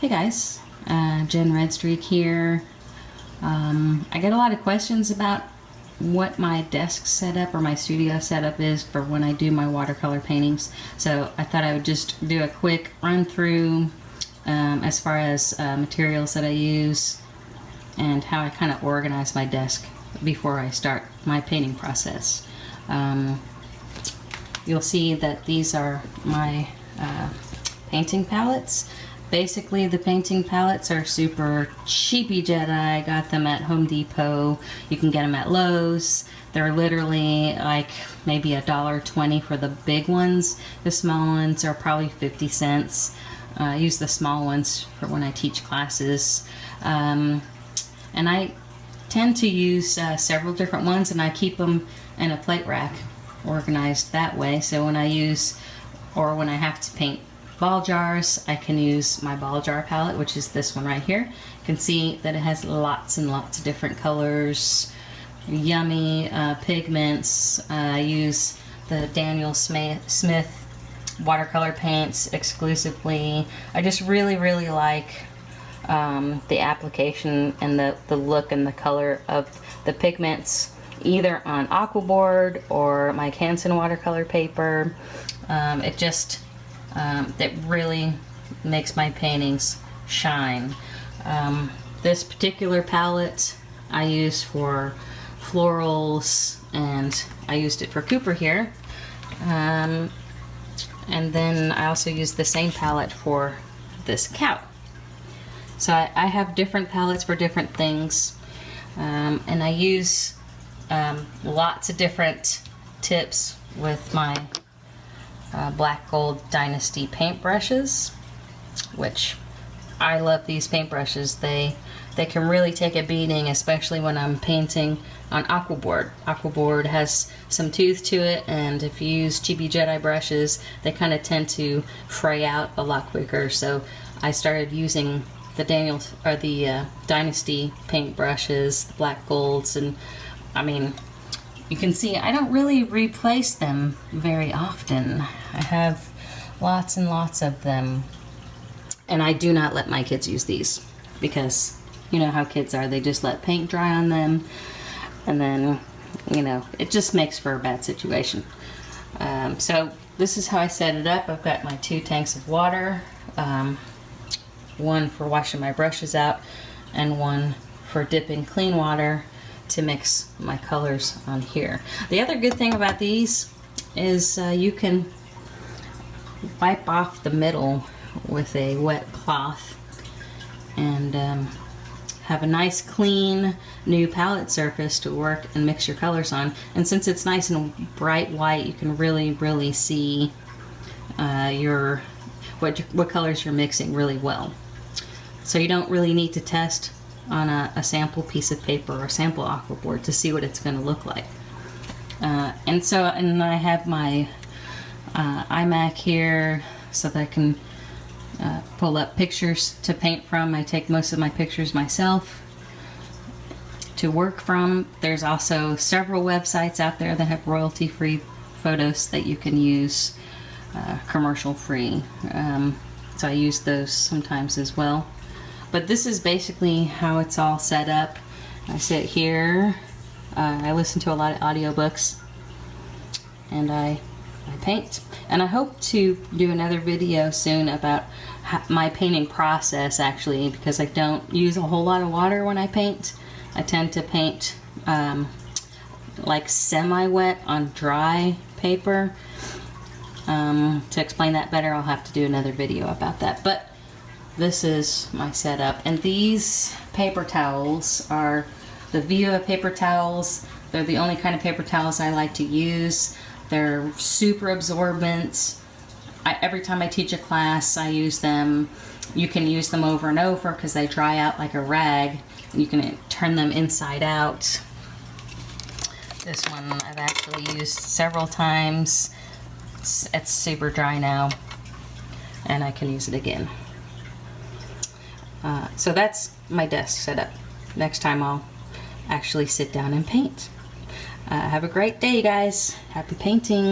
Hey guys, Jen Redstreake here. I get a lot of questions about what my desk setup or my studio setup is for when I do my watercolor paintings. So I thought I would just do a quick run through as far as materials that I use and how I kind of organize my desk before I start my painting process. You'll see that these are my painting palettes. Basically, the painting palettes are super cheapy Jedi. I got them at Home Depot. You can get them at Lowe's. They're literally like maybe $1.20 for the big ones. The small ones are probably 50 cents. I use the small ones for when I teach classes. And I tend to use several different ones, and I keep them in a plate rack organized that way. So when I use, or when I have to paint ball jars, I can use my ball jar palette, which is this one right here. You can see that it has lots and lots of different colors, yummy pigments. I use the Daniel Smith watercolor paints exclusively. I just really like the application and the look and the color of the pigments, either on aquaboard or my Canson watercolor paper. It really makes my paintings shine. This particular palette I use for florals, and I used it for Cooper here. And then I also use the same palette for this cow. So I have different palettes for different things, and I use lots of different tips with my Black Gold Dynasty paintbrushes, which I love these paintbrushes. They can really take a beating, especially when I'm painting on aquaboard. Aquaboard has some tooth to it, and if you use cheapy Jedi brushes, they kind of tend to fray out a lot quicker. So I started using the Dynasty paintbrushes, the Black Golds, and I mean, you can see I don't really replace them very often. I have lots and lots of them, and I do not let my kids use these, because you know how kids are. They just let paint dry on them, and then, you know, it just makes for a bad situation. So this is how I set it up. I've got my 2 tanks of water, one for washing my brushes out and one for dipping clean water to mix my colors on here. The other good thing about these is you can wipe off the middle with a wet cloth and have a nice clean new palette surface to work and mix your colors on. And since it's nice and bright white, you can really see what colors you're mixing really well. So you don't really need to test on a sample piece of paper or sample aquaboard to see what it's going to look like. And I have my iMac here so that I can pull up pictures to paint from. I take most of my pictures myself to work from. There's also several websites out there that have royalty-free photos that you can use commercial-free. So I use those sometimes as well. But this is basically how it's all set up. I sit here, I listen to a lot of audiobooks, and I paint. And I hope to do another video soon about my painting process, actually, because I don't use a whole lot of water when I paint. I tend to paint like semi-wet on dry paper. To explain that better, I'll have to do another video about that. But this is my setup, and these paper towels are the Viva paper towels. They're the only kind of paper towels I like to use. They're super absorbent. Every time I teach a class, I use them. You can use them over and over because they dry out like a rag, and you can turn them inside out. This one I've actually used several times. It's super dry now, and I can use it again. So that's my desk setup. Next time I'll actually sit down and paint. Have a great day, guys. Happy painting.